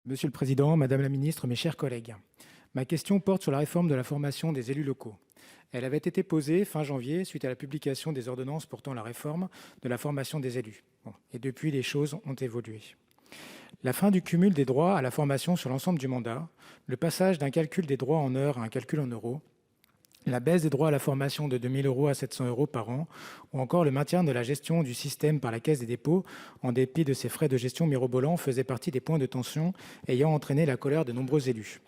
Monsieur le Président, Madame la Ministre, mes chers collègues, ma question porte sur la réforme de la formation des élus locaux. Elle avait été posée fin janvier suite à la publication des ordonnances portant la réforme de la formation des élus. Et depuis, les choses ont évolué. La fin du cumul des droits à la formation sur l'ensemble du mandat, le passage d'un calcul des droits en heures à un calcul en euros, la baisse des droits à la formation de 2 000 € à 700 € par an, ou encore le maintien de la gestion du système par la Caisse des dépôts, en dépit de ses frais de gestion mirobolants, faisaient partie des points de tension ayant entraîné la colère de nombreux élus.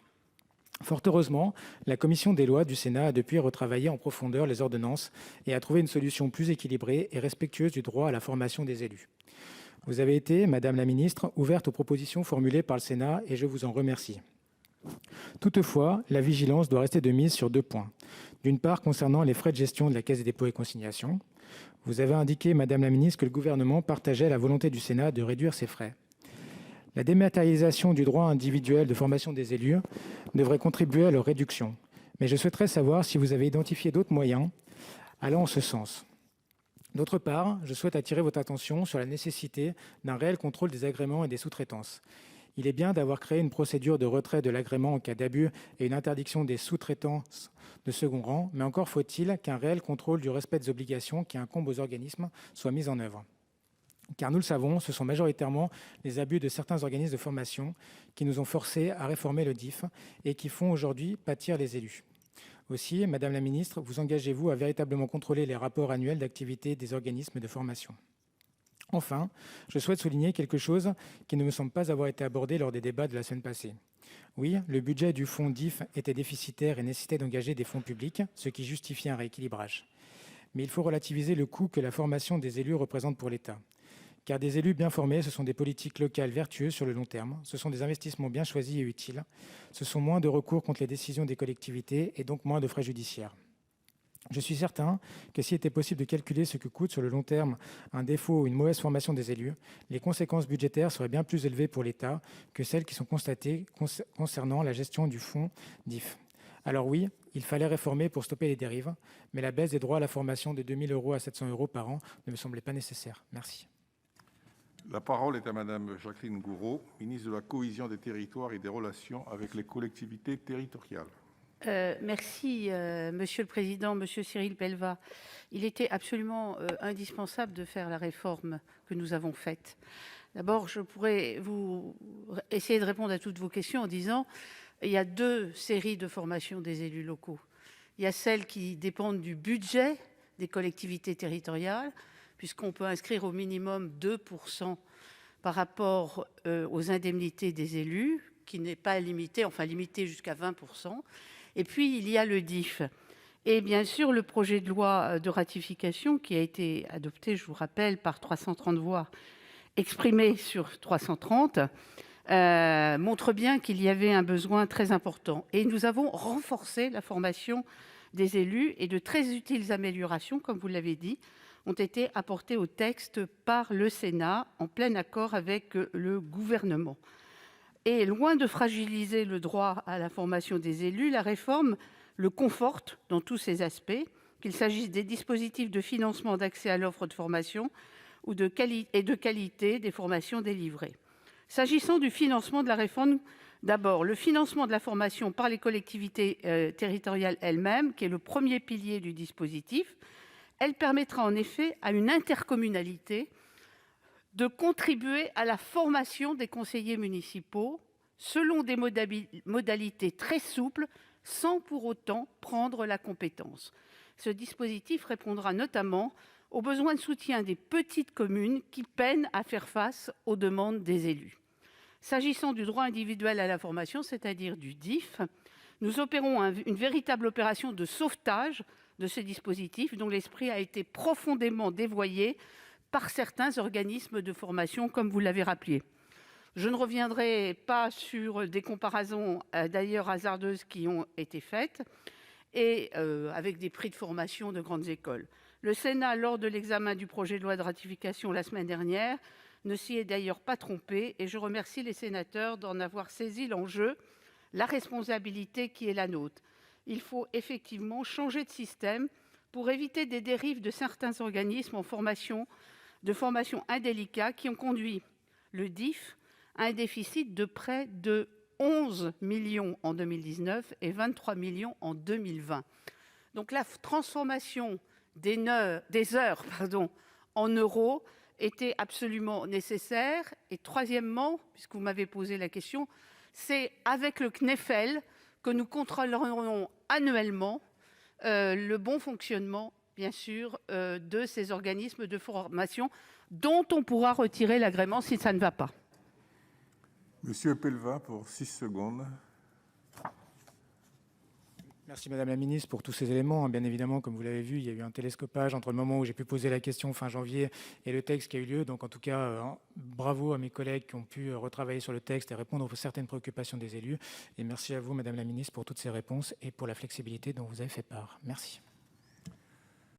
Fort heureusement, la commission des lois du Sénat a depuis retravaillé en profondeur les ordonnances et a trouvé une solution plus équilibrée et respectueuse du droit à la formation des élus. Vous avez été, Madame la Ministre, ouverte aux propositions formulées par le Sénat et je vous en remercie. Toutefois, la vigilance doit rester de mise sur 2 points. D'une part, concernant les frais de gestion de la Caisse des dépôts et consignations, vous avez indiqué, Madame la Ministre, que le gouvernement partageait la volonté du Sénat de réduire ces frais. La dématérialisation du droit individuel de formation des élus devrait contribuer à leur réduction. Mais je souhaiterais savoir si vous avez identifié d'autres moyens allant en ce sens. D'autre part, je souhaite attirer votre attention sur la nécessité d'un réel contrôle des agréments et des sous-traitances. Il est bien d'avoir créé une procédure de retrait de l'agrément en cas d'abus et une interdiction des sous-traitances de second rang, mais encore faut-il qu'un réel contrôle du respect des obligations qui incombent aux organismes soit mis en œuvre. Car nous le savons, ce sont majoritairement les abus de certains organismes de formation qui nous ont forcés à réformer le DIF et qui font aujourd'hui pâtir les élus. Aussi, Madame la Ministre, vous engagez-vous à véritablement contrôler les rapports annuels d'activité des organismes de formation? Enfin, je souhaite souligner quelque chose qui ne me semble pas avoir été abordé lors des débats de la semaine passée. Oui, le budget du fonds DIF était déficitaire et nécessitait d'engager des fonds publics, ce qui justifiait un rééquilibrage. Mais il faut relativiser le coût que la formation des élus représente pour l'État. Car des élus bien formés, ce sont des politiques locales vertueuses sur le long terme, ce sont des investissements bien choisis et utiles, ce sont moins de recours contre les décisions des collectivités et donc moins de frais judiciaires. Je suis certain que s'il était possible de calculer ce que coûte sur le long terme un défaut ou une mauvaise formation des élus, les conséquences budgétaires seraient bien plus élevées pour l'État que celles qui sont constatées concernant la gestion du fonds DIF. Alors oui, il fallait réformer pour stopper les dérives, mais la baisse des droits à la formation de 2 000 € à 700 € par an ne me semblait pas nécessaire. Merci. La parole est à Madame Jacqueline Gourault, ministre de la Cohésion des territoires et des relations avec les collectivités territoriales. Merci, Monsieur le Président, Monsieur Cyril Pellevat. Il était absolument indispensable de faire la réforme que nous avons faite. D'abord, je pourrais essayer de répondre à toutes vos questions en disant qu'il y a 2 séries de formation des élus locaux. Il y a celles qui dépendent du budget des collectivités territoriales, puisqu'on peut inscrire au minimum 2% par rapport aux indemnités des élus, qui n'est pas limité, enfin limité jusqu'à 20%. Et puis, il y a le DIF. Et bien sûr, le projet de loi de ratification qui a été adopté, je vous rappelle, par 330 voix exprimées sur 330, montre bien qu'il y avait un besoin très important. Et nous avons renforcé la formation des élus et de très utiles améliorations, comme vous l'avez dit, ont été apportées au texte par le Sénat en plein accord avec le gouvernement. Et loin de fragiliser le droit à la formation des élus, la réforme le conforte dans tous ses aspects, qu'il s'agisse des dispositifs de financement d'accès à l'offre de formation ou de qualité des formations délivrées. S'agissant du financement de la réforme, d'abord, le financement de la formation par les collectivités territoriales elles-mêmes, qui est le premier pilier du dispositif, elle permettra en effet à une intercommunalité de contribuer à la formation des conseillers municipaux selon des modalités très souples, sans pour autant prendre la compétence. Ce dispositif répondra notamment aux besoins de soutien des petites communes qui peinent à faire face aux demandes des élus. S'agissant du droit individuel à la formation, c'est-à-dire du DIF, nous opérons une véritable opération de sauvetage de ce dispositif dont l'esprit a été profondément dévoyé par certains organismes de formation, comme vous l'avez rappelé. Je ne reviendrai pas sur des comparaisons d'ailleurs hasardeuses qui ont été faites et avec des prix de formation de grandes écoles. Le Sénat, lors de l'examen du projet de loi de ratification la semaine dernière, ne s'y est d'ailleurs pas trompé et je remercie les sénateurs d'en avoir saisi l'enjeu, la responsabilité qui est la nôtre. Il faut effectivement changer de système pour éviter des dérives de certains organismes de formation indélicats qui ont conduit le DIF un déficit de près de 11 millions en 2019 et 23 millions en 2020. Donc la transformation des heures en euros était absolument nécessaire. Et troisièmement, puisque vous m'avez posé la question, c'est avec le CNEFEL que nous contrôlerons annuellement le bon fonctionnement, bien sûr, de ces organismes de formation dont on pourra retirer l'agrément si ça ne va pas. Monsieur Pellevat, pour 6 secondes. Merci Madame la Ministre pour tous ces éléments. Bien évidemment, comme vous l'avez vu, il y a eu un télescopage entre le moment où j'ai pu poser la question fin janvier et le texte qui a eu lieu. Donc en tout cas, bravo à mes collègues qui ont pu retravailler sur le texte et répondre aux certaines préoccupations des élus. Et merci à vous Madame la Ministre pour toutes ces réponses et pour la flexibilité dont vous avez fait part. Merci.